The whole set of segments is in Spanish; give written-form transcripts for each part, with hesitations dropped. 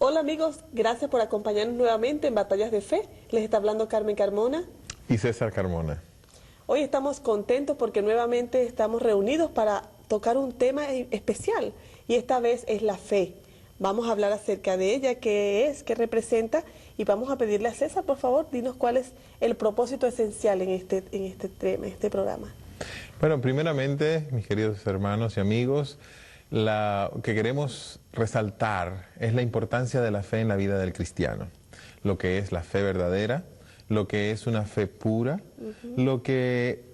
Hola amigos, gracias por acompañarnos nuevamente en Batallas de Fe. Les está hablando Carmen Carmona y César Carmona. Hoy estamos contentos porque nuevamente estamos reunidos para tocar un tema especial y esta vez es la fe. Vamos a hablar acerca de ella, qué es, qué representa y vamos a pedirle a César, por favor, dinos cuál es el propósito esencial en este tema, en este programa. Bueno, primeramente, mis queridos hermanos y amigos, lo que queremos resaltar es la importancia de la fe en la vida del cristiano, lo que es la fe verdadera, lo que es una fe pura, lo que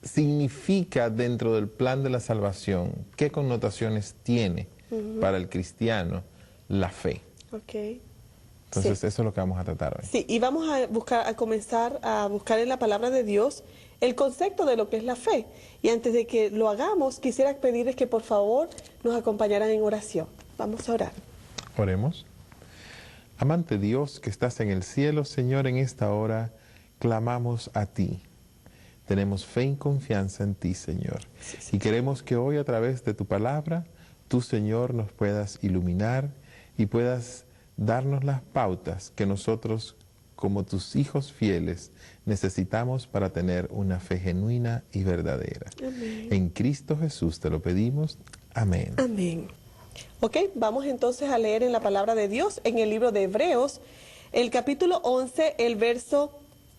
significa dentro del plan de la salvación, qué connotaciones tiene para el cristiano la fe. Okay. Entonces, Sí. eso es lo que vamos a tratar hoy. Sí, y vamos a comenzar a buscar en la palabra de Dios el concepto de lo que es la fe. Y antes de que lo hagamos, quisiera pedirles que por favor nos acompañaran en oración. Vamos a orar. Oremos. Amante Dios que estás en el cielo, Señor, en esta hora clamamos a ti. Tenemos fe y confianza en ti, Señor. Sí. Y queremos que hoy a través de tu palabra, tú, Señor, nos puedas iluminar y puedas darnos las pautas que nosotros, como tus hijos fieles, necesitamos para tener una fe genuina y verdadera. Amén. En Cristo Jesús te lo pedimos. Amén. Amén. Ok, vamos entonces a leer en la palabra de Dios, en el libro de Hebreos, el capítulo 11, el verso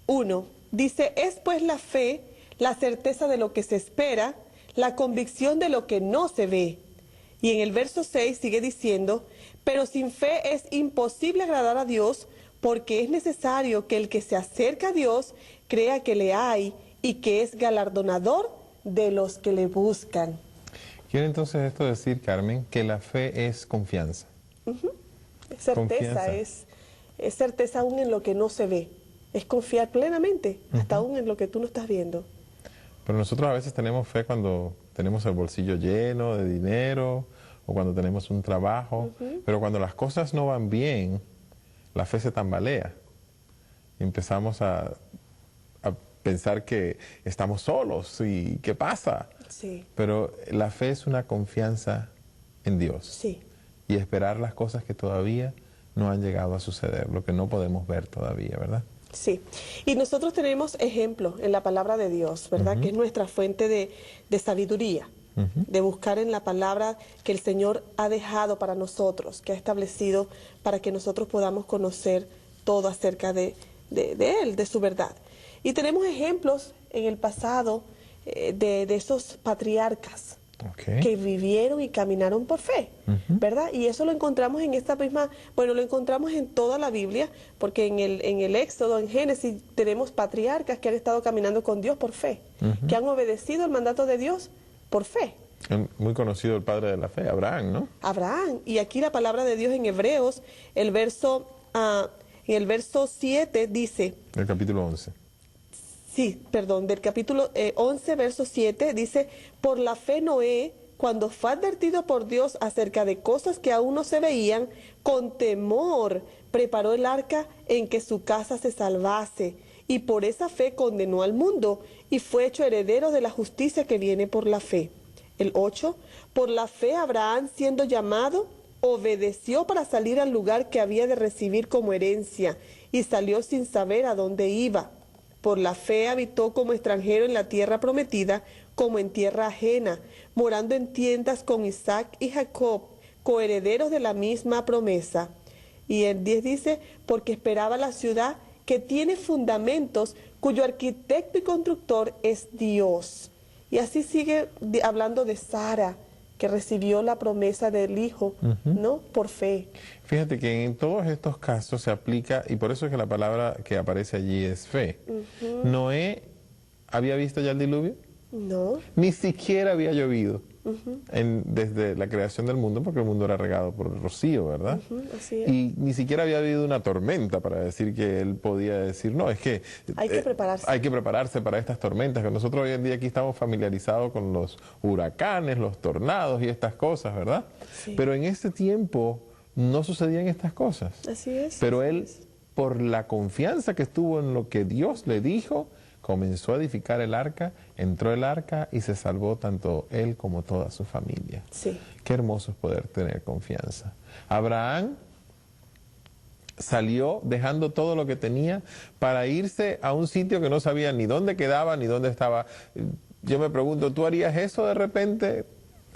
1. Dice, es pues la fe, la certeza de lo que se espera, la convicción de lo que no se ve. Y en el verso 6 sigue diciendo, pero sin fe es imposible agradar a Dios, porque es necesario que el que se acerca a Dios crea que le hay y que es galardonador de los que le buscan. ¿Quiere entonces esto decir, Carmen, que la fe es confianza? Es certeza, es certeza aún en lo que no se ve. Es confiar plenamente, hasta aún en lo que tú no estás viendo. Pero nosotros a veces tenemos fe cuando tenemos el bolsillo lleno de dinero o cuando tenemos un trabajo, pero cuando las cosas no van bien, la fe se tambalea. Empezamos a pensar que estamos solos y ¿qué pasa? Sí. Pero la fe es una confianza en Dios. Sí. Y esperar las cosas que todavía no han llegado a suceder, lo que no podemos ver todavía, ¿verdad? Sí, y nosotros tenemos ejemplos en la palabra de Dios, ¿verdad? Que es nuestra fuente de sabiduría, de buscar en la palabra que el Señor ha dejado para nosotros, que ha establecido para que nosotros podamos conocer todo acerca de Él, de su verdad. Y tenemos ejemplos en el pasado de esos patriarcas que vivieron y caminaron por fe, ¿verdad? Y eso lo encontramos en esta misma, bueno, lo encontramos en toda la Biblia, porque en el Éxodo, en Génesis, tenemos patriarcas que han estado caminando con Dios por fe, que han obedecido el mandato de Dios por fe. Muy conocido el padre de la fe, Abraham, ¿no? Abraham. Y aquí la palabra de Dios en Hebreos, en el verso 7 dice... El capítulo 11. Sí, perdón, del capítulo 11, verso 7, dice, por la fe Noé, cuando fue advertido por Dios acerca de cosas que aún no se veían, con temor preparó el arca en que su casa se salvase, y por esa fe condenó al mundo, y fue hecho heredero de la justicia que viene por la fe. El 8, por la fe Abraham, siendo llamado, obedeció para salir al lugar que había de recibir como herencia, y salió sin saber a dónde iba. Por la fe habitó como extranjero en la tierra prometida, como en tierra ajena, morando en tiendas con Isaac y Jacob, coherederos de la misma promesa. Y el 10 dice, porque esperaba la ciudad que tiene fundamentos, cuyo arquitecto y constructor es Dios. Y así sigue hablando de Sara, que recibió la promesa del hijo, ¿no? Por fe. Fíjate que en todos estos casos se aplica, y por eso es que la palabra que aparece allí es fe. ¿Noé había visto ya el diluvio? No. Ni siquiera había llovido desde la creación del mundo, porque el mundo era regado por el rocío, ¿verdad? Así es. Y ni siquiera había habido una tormenta para decir que él podía decir, no, es que hay que prepararse. Hay que prepararse para estas tormentas, que nosotros hoy en día aquí estamos familiarizados con los huracanes, los tornados y estas cosas, ¿verdad? Sí. Pero en ese tiempo no sucedían estas cosas. Así es. Pero así él, es. por la confianza que estuvo en lo que Dios le dijo, comenzó a edificar el arca, entró el arca y se salvó tanto él como toda su familia. Sí. Qué hermoso es poder tener confianza. Abraham salió dejando todo lo que tenía para irse a un sitio que no sabía ni dónde quedaba ni dónde estaba. Yo me pregunto, ¿tú harías eso de repente?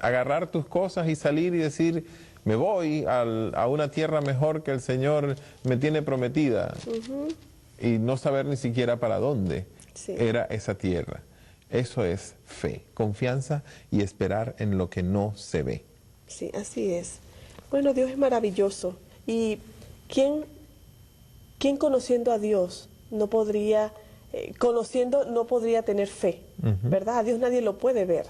Agarrar tus cosas y salir y decir, me voy a una tierra mejor que el Señor me tiene prometida. Y no saber ni siquiera para dónde era esa tierra. Eso es fe, confianza y esperar en lo que no se ve. Sí, así es. Bueno, Dios es maravilloso. ¿Y quién conociendo a Dios no podría, no podría tener fe? ¿Verdad? A Dios nadie lo puede ver.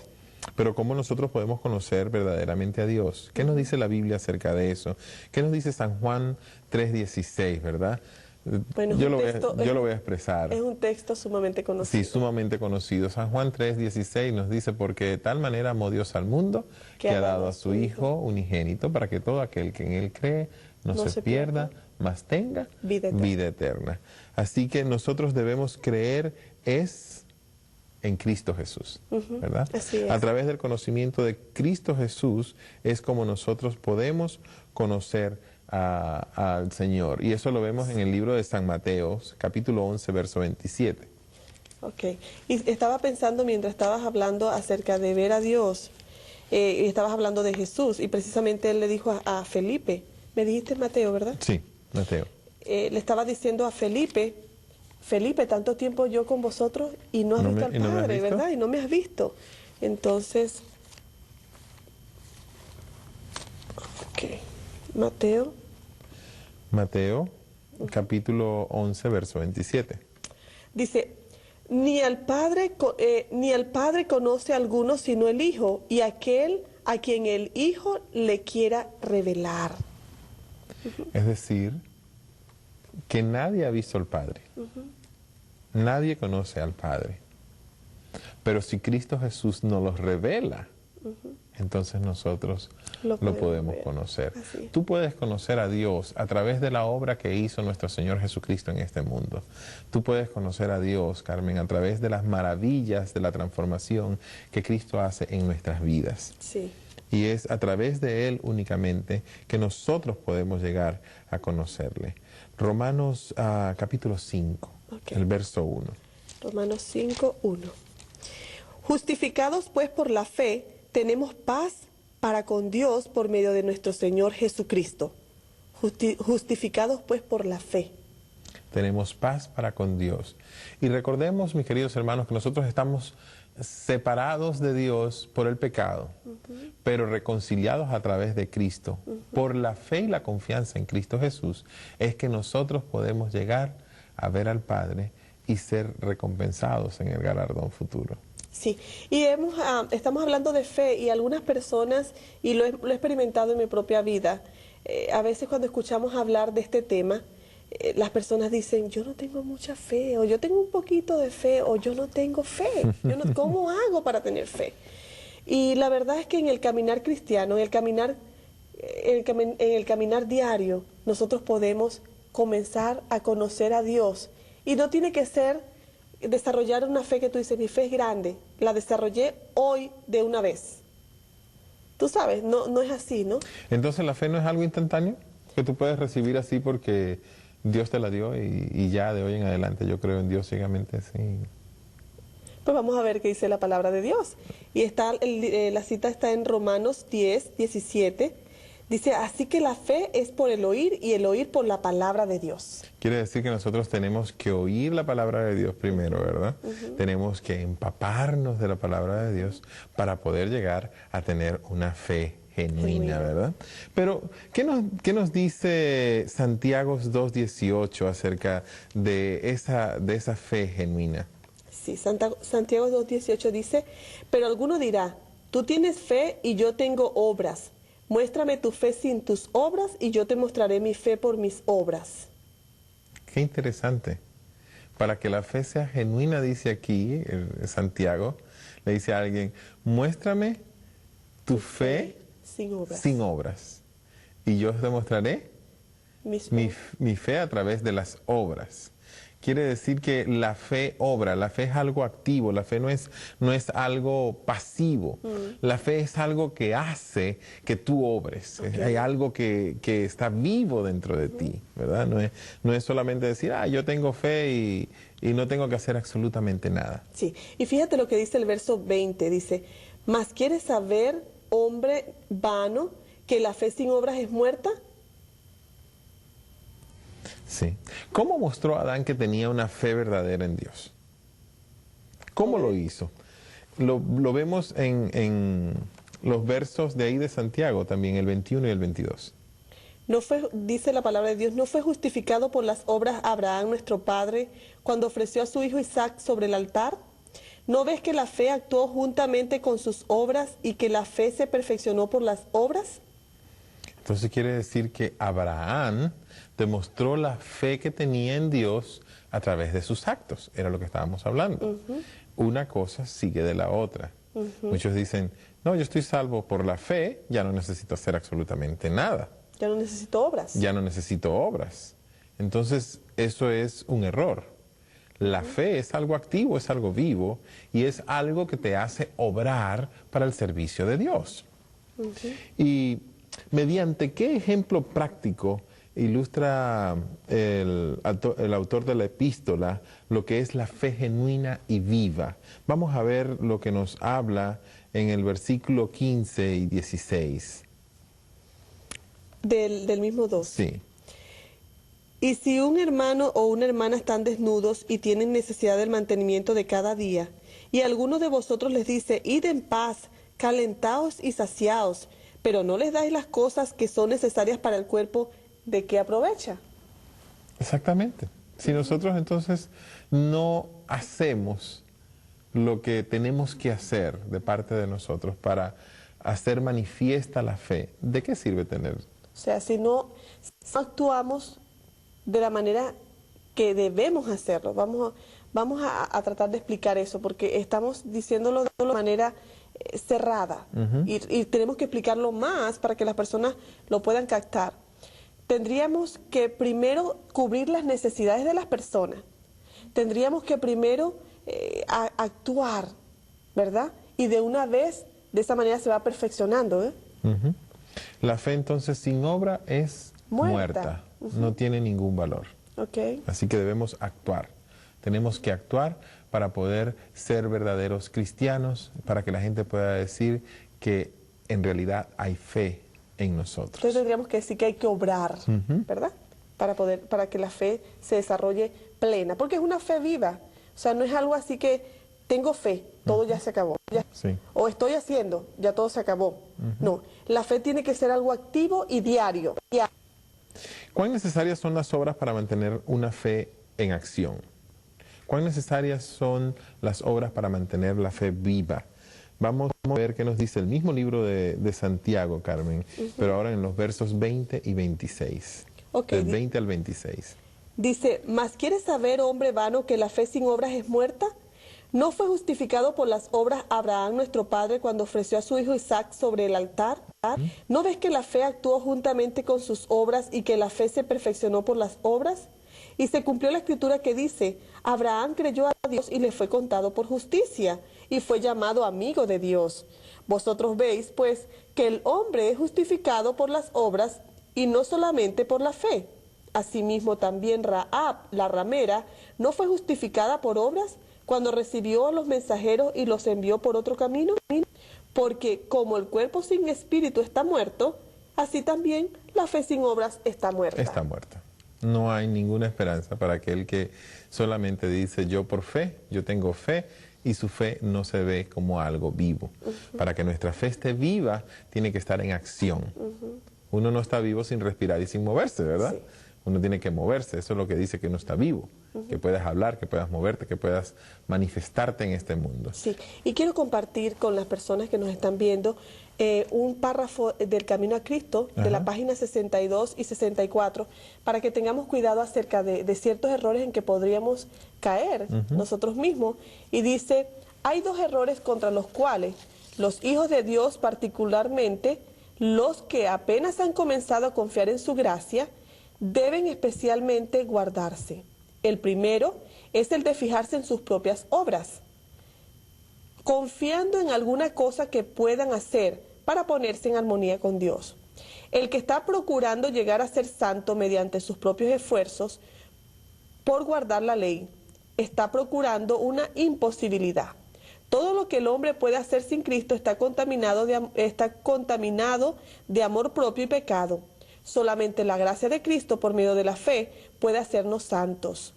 Pero ¿cómo nosotros podemos conocer verdaderamente a Dios? ¿Qué nos dice la Biblia acerca de eso? ¿Qué nos dice San Juan 3:16, verdad? Bueno, yo lo voy a expresar. Es un texto sumamente conocido. Sí, sumamente conocido. San Juan 3:16 nos dice, porque de tal manera amó Dios al mundo, que ha dado a su Hijo unigénito, para que todo aquel que en Él cree no se pierda, mas tenga vida eterna. Así que nosotros debemos creer en Cristo Jesús, ¿verdad? Así es. A través del conocimiento de Cristo Jesús es como nosotros podemos conocer al Señor. Y eso lo vemos en el libro de San Mateo, capítulo 11, verso 27. Ok. Y estaba pensando mientras estabas hablando acerca de ver a Dios, y estabas hablando de Jesús, y precisamente él le dijo a Felipe, me dijiste Mateo, ¿verdad? Sí, Mateo. Le estaba diciendo a Felipe, tanto tiempo yo con vosotros y no has visto al Padre, ¿verdad? Y no me has visto. Entonces, Mateo, capítulo 11, verso 27. Dice, ni al Padre conoce a alguno sino el Hijo, y aquel a quien el Hijo le quiera revelar. Es decir, que nadie ha visto al Padre. Nadie conoce al Padre. Pero si Cristo Jesús nos los revela, entonces nosotros lo podemos conocer. Tú puedes conocer a Dios a través de la obra que hizo nuestro Señor Jesucristo en este mundo. Tú puedes conocer a Dios, Carmen, a través de las maravillas de la transformación que Cristo hace en nuestras vidas. Sí. Y es a través de Él únicamente que nosotros podemos llegar a conocerle. Romanos capítulo 5, el verso 1. Romanos 5, 1. Justificados pues por la fe, tenemos paz para con Dios por medio de nuestro Señor Jesucristo. Justificados pues por la fe. Tenemos paz para con Dios. Y recordemos, mis queridos hermanos, que nosotros estamos separados de Dios por el pecado, pero reconciliados a través de Cristo. Por la fe y la confianza en Cristo Jesús es que nosotros podemos llegar a ver al Padre y ser recompensados en el galardón futuro. Sí, y estamos hablando de fe, y algunas personas, y lo he experimentado en mi propia vida, a veces cuando escuchamos hablar de este tema, las personas dicen, yo no tengo mucha fe, o yo tengo un poquito de fe, o yo no tengo fe. ¿Cómo hago para tener fe? Y la verdad es que en el caminar cristiano, en el caminar diario, nosotros podemos comenzar a conocer a Dios. Y no tiene que ser desarrollar una fe que tú dices, mi fe es grande, la desarrollé hoy de una vez. Tú sabes, no es así, ¿no? Entonces la fe no es algo instantáneo, que tú puedes recibir así porque Dios te la dio y ya de hoy en adelante yo creo en Dios ciegamente, sí. Pues vamos a ver qué dice la palabra de Dios. Y la cita está en Romanos 10, 17. Dice, así que la fe es por el oír y el oír por la palabra de Dios. Quiere decir que nosotros tenemos que oír la palabra de Dios primero, ¿verdad? Tenemos que empaparnos de la palabra de Dios para poder llegar a tener una fe genuina, ¿verdad? Pero, ¿qué nos dice Santiago 2:18 acerca de esa fe genuina? Sí, Santiago 2:18 dice, pero alguno dirá, tú tienes fe y yo tengo obras. Muéstrame tu fe sin tus obras y yo te mostraré mi fe por mis obras. Qué interesante. Para que la fe sea genuina, dice aquí Santiago, le dice a alguien, muéstrame tu fe sin obras. Y yo te mostraré mi fe a través de las obras. quiere decir que la fe obra, la fe es algo activo, la fe no es algo pasivo, la fe es algo que hace que tú obres, hay algo que está vivo dentro de ti, ¿verdad? No es solamente decir, yo tengo fe y no tengo que hacer absolutamente nada. Sí, y fíjate lo que dice el verso 20, dice, ¿mas quieres saber, hombre vano, que la fe sin obras es muerta? Sí. ¿Cómo mostró Adán que tenía una fe verdadera en Dios? ¿Cómo lo hizo? Lo vemos en los versos de ahí de Santiago, también el 21 y el 22. No fue, dice la palabra de Dios, no fue justificado por las obras Abraham, nuestro padre, cuando ofreció a su hijo Isaac sobre el altar. ¿No ves que la fe actuó juntamente con sus obras y que la fe se perfeccionó por las obras? Entonces quiere decir que Abraham demostró la fe que tenía en Dios a través de sus actos. Era lo que estábamos hablando. Una cosa sigue de la otra. Muchos dicen, no, yo estoy salvo por la fe, ya no necesito hacer absolutamente nada. Ya no necesito obras. Ya no necesito obras. Entonces, eso es un error. La fe es algo activo, es algo vivo y es algo que te hace obrar para el servicio de Dios. Y ¿mediante qué ejemplo práctico ilustra el autor de la epístola lo que es la fe genuina y viva? Vamos a ver lo que nos habla en el versículo 15 y 16. Del mismo 2. Sí. Y si un hermano o una hermana están desnudos y tienen necesidad del mantenimiento de cada día, y alguno de vosotros les dice, id en paz, calentaos y saciaos, pero no les dais las cosas que son necesarias para el cuerpo, ¿de qué aprovecha? Exactamente. Si nosotros entonces no hacemos lo que tenemos que hacer de parte de nosotros para hacer manifiesta la fe, ¿de qué sirve tener? O sea, si no actuamos de la manera que debemos hacerlo, vamos a tratar de explicar eso, porque estamos diciéndolo de una manera cerrada y tenemos que explicarlo más para que las personas lo puedan captar. Tendríamos que primero cubrir las necesidades de las personas, tendríamos que primero actuar, ¿verdad? Y de una vez, de esa manera se va perfeccionando, La fe entonces sin obra es muerta. No tiene ningún valor. Así que debemos actuar. Tenemos que actuar para poder ser verdaderos cristianos, para que la gente pueda decir que en realidad hay fe en nosotros. Entonces tendríamos que decir que hay que obrar, ¿verdad? Para que la fe se desarrolle plena, porque es una fe viva. O sea, no es algo así que tengo fe, todo ya se acabó. Sí. O estoy haciendo, ya todo se acabó. No, la fe tiene que ser algo activo y diario. ¿Cuán necesarias son las obras para mantener una fe en acción? ¿Cuán necesarias son las obras para mantener la fe viva? Vamos a ver qué nos dice el mismo libro de Santiago, Carmen, pero ahora en los versos 20 y 26. Del 20 al 26. Dice, ¿mas quieres saber, hombre vano, que la fe sin obras es muerta? ¿No fue justificado por las obras Abraham, nuestro padre, cuando ofreció a su hijo Isaac sobre el altar? ¿No ves que la fe actuó juntamente con sus obras y que la fe se perfeccionó por las obras? Y se cumplió la escritura que dice, Abraham creyó a Dios y le fue contado por justicia, y fue llamado amigo de Dios. Vosotros veis, pues, que el hombre es justificado por las obras y no solamente por la fe. Asimismo también Rahab, la ramera, no fue justificada por obras cuando recibió a los mensajeros y los envió por otro camino. Porque como el cuerpo sin espíritu está muerto, así también la fe sin obras está muerta. Está muerta. No hay ninguna esperanza para aquel que solamente dice yo por fe, yo tengo fe, y su fe no se ve como algo vivo. Para que nuestra fe esté viva, tiene que estar en acción. Uno no está vivo sin respirar y sin moverse, ¿verdad? Sí. Uno tiene que moverse, eso es lo que dice que uno está vivo. Que puedas hablar, que puedas moverte, que puedas manifestarte en este mundo. Sí, y quiero compartir con las personas que nos están viendo un párrafo del Camino a Cristo, de la página 62 y 64, para que tengamos cuidado acerca de ciertos errores en que podríamos caer nosotros mismos. Y dice, hay dos errores contra los cuales los hijos de Dios, particularmente los que apenas han comenzado a confiar en su gracia, deben especialmente guardarse. El primero es el de fijarse en sus propias obras, confiando en alguna cosa que puedan hacer para ponerse en armonía con Dios. El que está procurando llegar a ser santo mediante sus propios esfuerzos por guardar la ley, está procurando una imposibilidad. Todo lo que el hombre puede hacer sin Cristo está contaminado de amor propio y pecado. Solamente la gracia de Cristo por medio de la fe puede hacernos santos.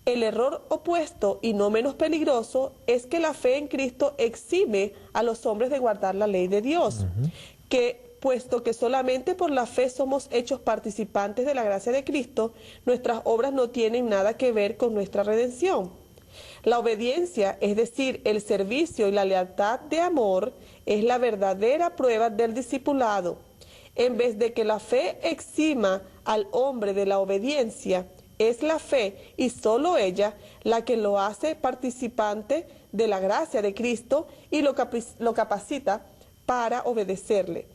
El error opuesto y no menos peligroso es que la fe en Cristo exime a los hombres de guardar la ley de Dios, puesto que solamente por la fe somos hechos participantes de la gracia de Cristo, nuestras obras no tienen nada que ver con nuestra redención. La obediencia, es decir, el servicio y la lealtad de amor, es la verdadera prueba del discipulado. En vez de que la fe exima al hombre de la obediencia, es la fe y solo ella la que lo hace participante de la gracia de Cristo y lo capacita para obedecerle.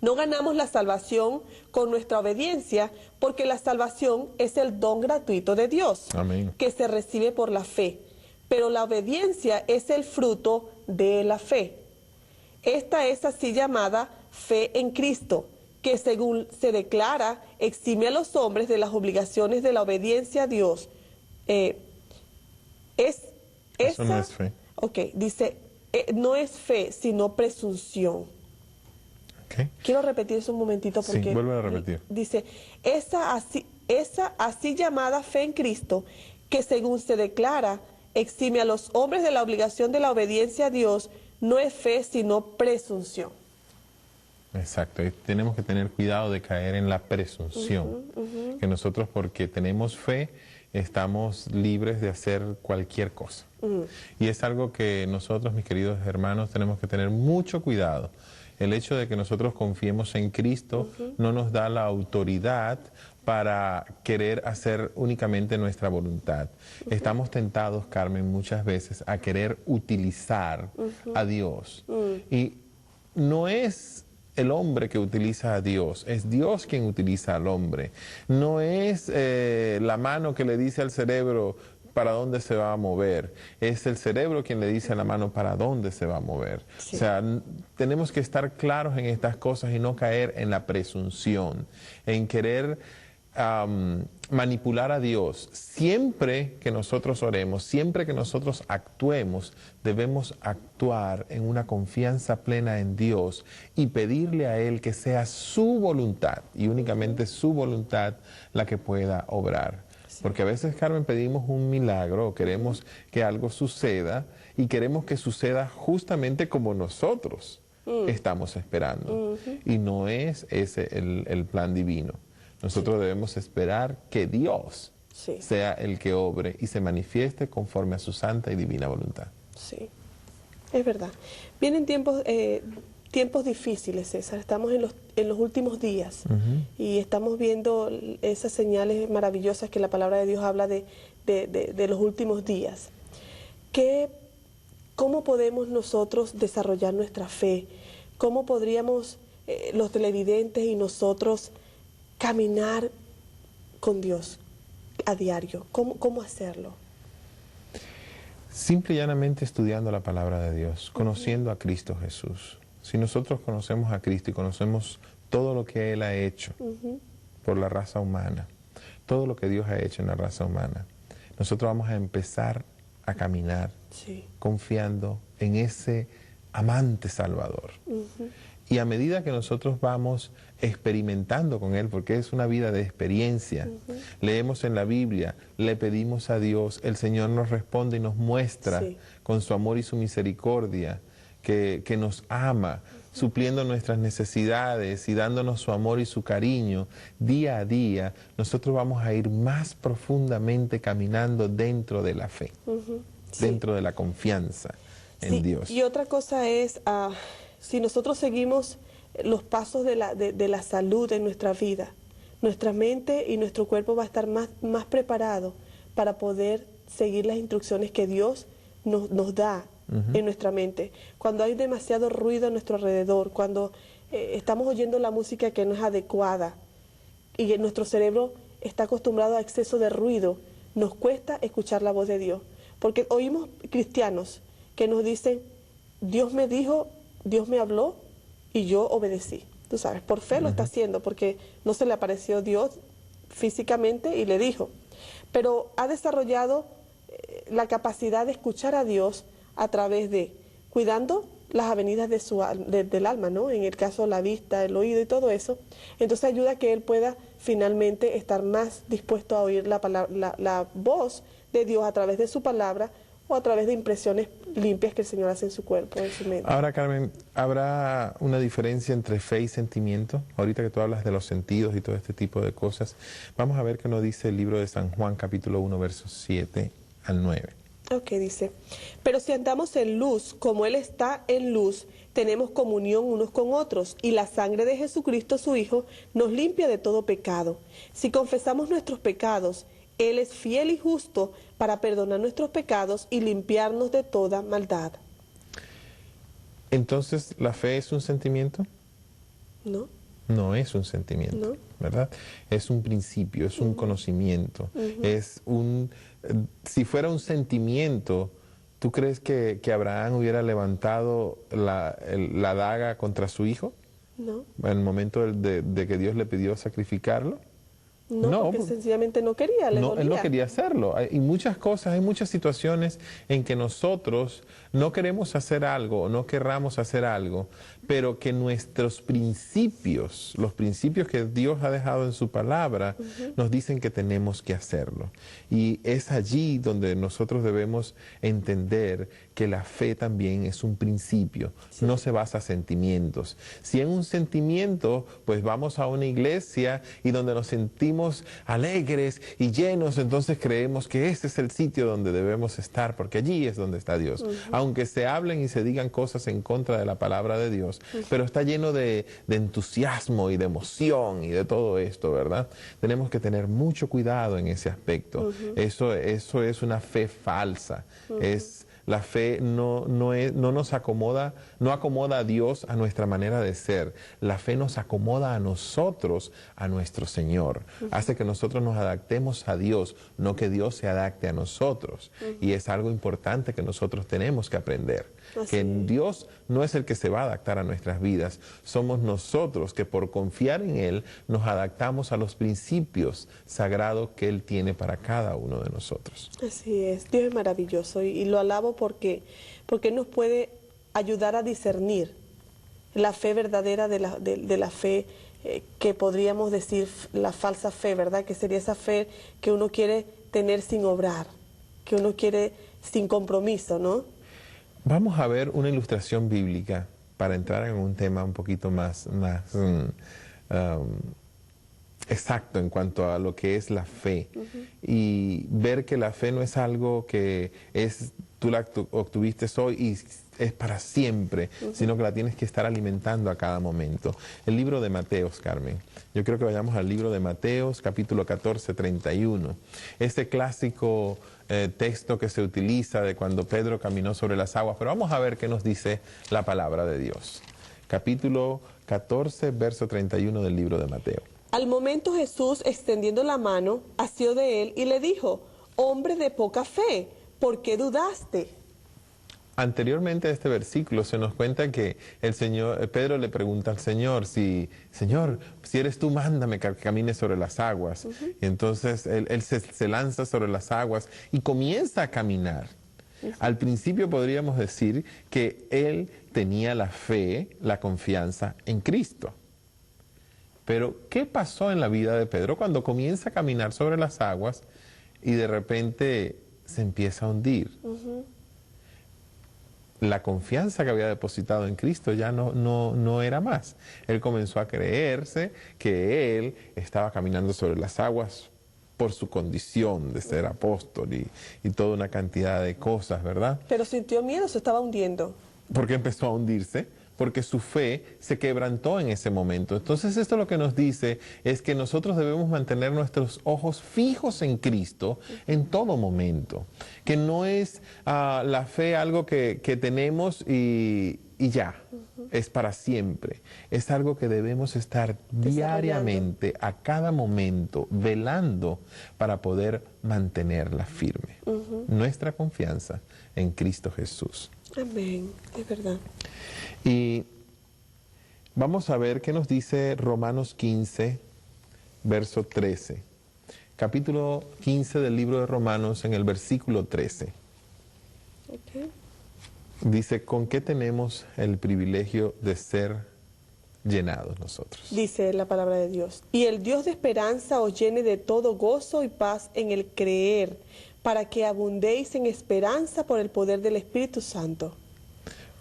No ganamos la salvación con nuestra obediencia, porque la salvación es el don gratuito de Dios, Amén, que se recibe por la fe. Pero la obediencia es el fruto de la fe. Esta es así llamada fe en Cristo, que según se declara, exime a los hombres de las obligaciones de la obediencia a Dios. Eso no es fe. Ok, dice, no es fe, sino presunción. Okay. Quiero repetir eso un momentito porque... Sí, vuelve a repetir. Dice, esa así llamada fe en Cristo, que según se declara, exime a los hombres de la obligación de la obediencia a Dios, no es fe, sino presunción. Exacto, tenemos que tener cuidado de caer en la presunción, que nosotros porque tenemos fe estamos libres de hacer cualquier cosa. Y es algo que nosotros, mis queridos hermanos, tenemos que tener mucho cuidado. El hecho de que nosotros confiemos en Cristo no nos da la autoridad para querer hacer únicamente nuestra voluntad. Estamos tentados, Carmen, muchas veces a querer utilizar a Dios. Y no es el hombre que utiliza a Dios, es Dios quien utiliza al hombre. No es la mano que le dice al cerebro para dónde se va a mover, es el cerebro quien le dice a la mano para dónde se va a mover. Sí. O sea, tenemos que estar claros en estas cosas y no caer en la presunción, en querer manipular a Dios. Siempre que nosotros oremos, siempre que nosotros actuemos, debemos actuar en una confianza plena en Dios y pedirle a Él que sea su voluntad y únicamente su voluntad la que pueda obrar. Porque a veces, Carmen, pedimos un milagro o queremos que algo suceda y queremos que suceda justamente como nosotros estamos esperando. Y no es ese el plan divino. Nosotros debemos esperar que Dios sea el que obre y se manifieste conforme a su santa y divina voluntad. Sí, es verdad. Vienen tiempos difíciles, César. Estamos en los últimos días y estamos viendo esas señales maravillosas que la palabra de Dios habla de los últimos días. ¿Cómo podemos nosotros desarrollar nuestra fe? ¿Cómo podríamos los televidentes y nosotros caminar con Dios a diario? ¿Cómo hacerlo? Simple y llanamente estudiando la palabra de Dios, conociendo a Cristo Jesús. Si nosotros conocemos a Cristo y conocemos todo lo que Él ha hecho por la raza humana, todo lo que Dios ha hecho en la raza humana, nosotros vamos a empezar a caminar confiando en ese amante Salvador. Y a medida que nosotros vamos experimentando con Él, porque es una vida de experiencia, leemos en la Biblia, le pedimos a Dios, el Señor nos responde y nos muestra con su amor y su misericordia que nos ama, supliendo nuestras necesidades y dándonos su amor y su cariño día a día. Nosotros vamos a ir más profundamente caminando dentro de la fe, dentro de la confianza en Dios. Y otra cosa es, si nosotros seguimos los pasos de la salud en nuestra vida, nuestra mente y nuestro cuerpo va a estar más preparado para poder seguir las instrucciones que Dios nos da en nuestra mente. Cuando hay demasiado ruido a nuestro alrededor, cuando estamos oyendo la música que no es adecuada y nuestro cerebro está acostumbrado a exceso de ruido, nos cuesta escuchar la voz de Dios. Porque oímos cristianos que nos dicen, Dios me dijo, Dios me habló y yo obedecí. Tú sabes, por fe lo está haciendo, porque no se le apareció Dios físicamente y le dijo. Pero ha desarrollado la capacidad de escuchar a Dios a través de cuidando las avenidas del alma, ¿no? En el caso la vista, el oído y todo eso. Entonces ayuda a que él pueda finalmente estar más dispuesto a oír la voz de Dios a través de su palabra o a través de impresiones limpias que el Señor hace en su cuerpo, en su mente. Ahora, Carmen, ¿habrá una diferencia entre fe y sentimiento? Ahorita que tú hablas de los sentidos y todo este tipo de cosas, vamos a ver qué nos dice el libro de San Juan, capítulo 1, versos 7 al 9. Ok, dice, pero si andamos en luz, como Él está en luz, tenemos comunión unos con otros, y la sangre de Jesucristo, su Hijo, nos limpia de todo pecado. Si confesamos nuestros pecados, Él es fiel y justo para perdonar nuestros pecados y limpiarnos de toda maldad. Entonces, ¿la fe es un sentimiento? ¿No? No es un sentimiento, No. ¿verdad? Es un principio, es un conocimiento, es un... Si fuera un sentimiento, ¿tú crees que Abraham hubiera levantado la daga contra su hijo? No. En el momento de que Dios le pidió sacrificarlo. No, porque sencillamente no quería, le dolía. Él no quería hacerlo. Hay muchas cosas, hay muchas situaciones en que nosotros no queremos hacer algo o no querramos hacer algo, pero que nuestros principios, los principios que Dios ha dejado en su palabra, nos dicen que tenemos que hacerlo. Y es allí donde nosotros debemos entender que la fe también es un principio, no se basa en sentimientos. Si en un sentimiento, pues vamos a una iglesia y donde nos sentimos alegres y llenos, entonces creemos que ese es el sitio donde debemos estar, porque allí es donde está Dios. Aunque se hablen y se digan cosas en contra de la palabra de Dios, pero está lleno de entusiasmo y de emoción y de todo esto, ¿verdad? Tenemos que tener mucho cuidado en ese aspecto. Eso es una fe falsa. La fe no nos acomoda, no acomoda a Dios a nuestra manera de ser. La fe nos acomoda a nosotros, a nuestro Señor. Hace que nosotros nos adaptemos a Dios, no que Dios se adapte a nosotros. Y es algo importante que nosotros tenemos que aprender. Que Dios no es el que se va a adaptar a nuestras vidas. Somos nosotros que por confiar en Él nos adaptamos a los principios sagrados que Él tiene para cada uno de nosotros. Así es, Dios es maravilloso y lo alabo porque nos puede ayudar a discernir la fe verdadera de la fe que podríamos decir la falsa fe, ¿verdad? Que sería esa fe que uno quiere tener sin obrar, que uno quiere sin compromiso, ¿no? Vamos a ver una ilustración bíblica para entrar en un tema un poquito más exacto en cuanto a lo que es la fe y ver que la fe no es algo que tú la obtuviste hoy y es para siempre, sino que la tienes que estar alimentando a cada momento. El libro de Mateos, Carmen. Yo creo que vayamos al libro de Mateos, capítulo 14, 31. Este clásico texto que se utiliza de cuando Pedro caminó sobre las aguas, pero vamos a ver qué nos dice la palabra de Dios. Capítulo 14, verso 31 del libro de Mateo. Al momento Jesús, extendiendo la mano, asió de él y le dijo, hombre de poca fe, ¿por qué dudaste? Anteriormente a este versículo se nos cuenta que Pedro le pregunta al Señor, Señor, si eres tú, mándame que camine sobre las aguas. Y entonces él se lanza sobre las aguas y comienza a caminar. Al principio podríamos decir que él tenía la fe, la confianza en Cristo. Pero, ¿qué pasó en la vida de Pedro cuando comienza a caminar sobre las aguas y de repente se empieza a hundir? La confianza que había depositado en Cristo ya no era más. Él comenzó a creerse que él estaba caminando sobre las aguas por su condición de ser apóstol y toda una cantidad de cosas, ¿verdad? Pero sintió miedo, se estaba hundiendo. ¿Por qué empezó a hundirse? Porque su fe se quebrantó en ese momento. Entonces esto lo que nos dice es que nosotros debemos mantener nuestros ojos fijos en Cristo en todo momento. Que no es la fe algo que tenemos y y ya, es para siempre. Es algo que debemos estar diariamente, a cada momento, velando para poder mantenerla firme. Nuestra confianza en Cristo Jesús. Amén, es verdad. Y vamos a ver qué nos dice Romanos 15, verso 13. Capítulo 15 del libro de Romanos, en el versículo 13. Okay. Dice, ¿con qué tenemos el privilegio de ser llenados nosotros? Dice la palabra de Dios: y el Dios de esperanza os llene de todo gozo y paz en el creer, para que abundéis en esperanza por el poder del Espíritu Santo.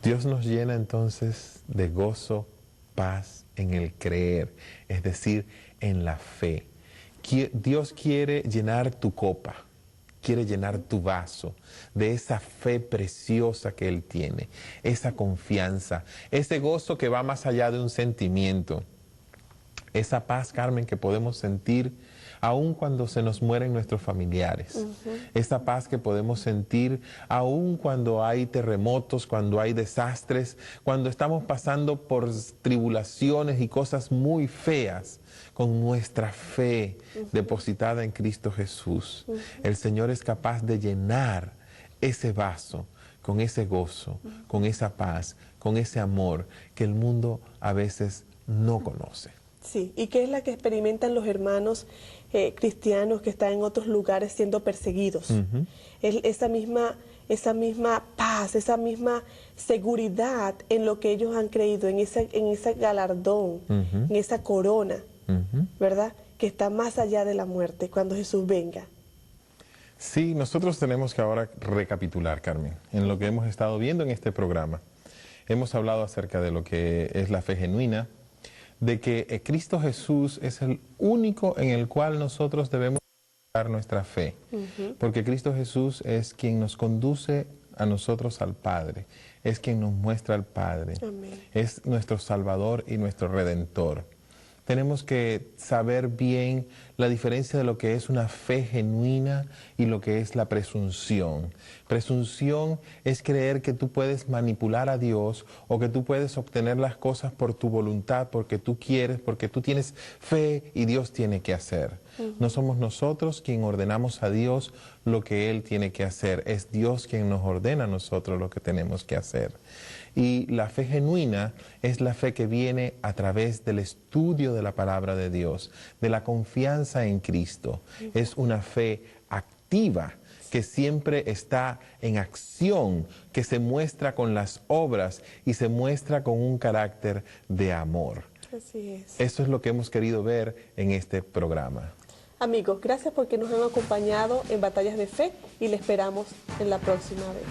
Dios nos llena entonces de gozo, paz en el creer, es decir, en la fe. Dios quiere llenar tu copa, quiere llenar tu vaso de esa fe preciosa que Él tiene, esa confianza, ese gozo que va más allá de un sentimiento, esa paz, Carmen, que podemos sentir aun cuando se nos mueren nuestros familiares, esa paz que podemos sentir aun cuando hay terremotos, cuando hay desastres, cuando estamos pasando por tribulaciones y cosas muy feas. Con nuestra fe depositada en Cristo Jesús, el Señor es capaz de llenar ese vaso con ese gozo, con esa paz, con ese amor que el mundo a veces no conoce. Sí, y que es la que experimentan los hermanos cristianos que están en otros lugares siendo perseguidos. Esa misma paz, esa misma seguridad en lo que ellos han creído, en ese galardón, en esa corona, ¿verdad? Que está más allá de la muerte cuando Jesús venga. Sí, nosotros tenemos que ahora recapitular, Carmen, en lo que hemos estado viendo en este programa. Hemos hablado acerca de lo que es la fe genuina, de que Cristo Jesús es el único en el cual nosotros debemos dar nuestra fe, porque Cristo Jesús es quien nos conduce a nosotros al Padre, es quien nos muestra al Padre, es nuestro Salvador y nuestro Redentor. Tenemos que saber bien la diferencia de lo que es una fe genuina y lo que es la presunción. Presunción es creer que tú puedes manipular a Dios o que tú puedes obtener las cosas por tu voluntad, porque tú quieres, porque tú tienes fe y Dios tiene que hacer. No somos nosotros quien ordenamos a Dios lo que Él tiene que hacer. Es Dios quien nos ordena a nosotros lo que tenemos que hacer. Y la fe genuina es la fe que viene a través del estudio de la palabra de Dios, de la confianza en Cristo. Es una fe activa que siempre está en acción, que se muestra con las obras y se muestra con un carácter de amor. Así es. Eso es lo que hemos querido ver en este programa. Amigos, gracias porque nos han acompañado en Batallas de Fe y le esperamos en la próxima vez.